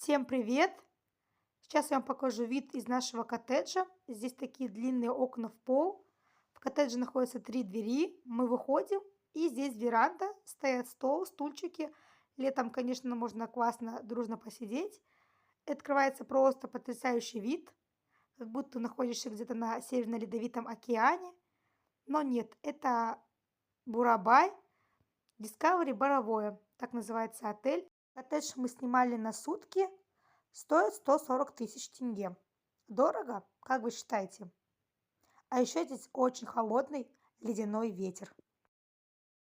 Всем привет! Сейчас я вам покажу вид из нашего коттеджа. Здесь такие длинные окна в пол. В коттедже находятся 3 двери. Мы выходим, и здесь веранда, стоят стол, стульчики. Летом, конечно, можно классно, дружно посидеть. Открывается просто потрясающий вид, как будто находишься где-то на Северно-Ледовитом океане. Но нет, это Бурабай, Discovery Боровое, так называется отель. Коттедж мы снимали на сутки, стоит 140 тысяч тенге. Дорого, как вы считаете? А еще здесь очень холодный ледяной ветер.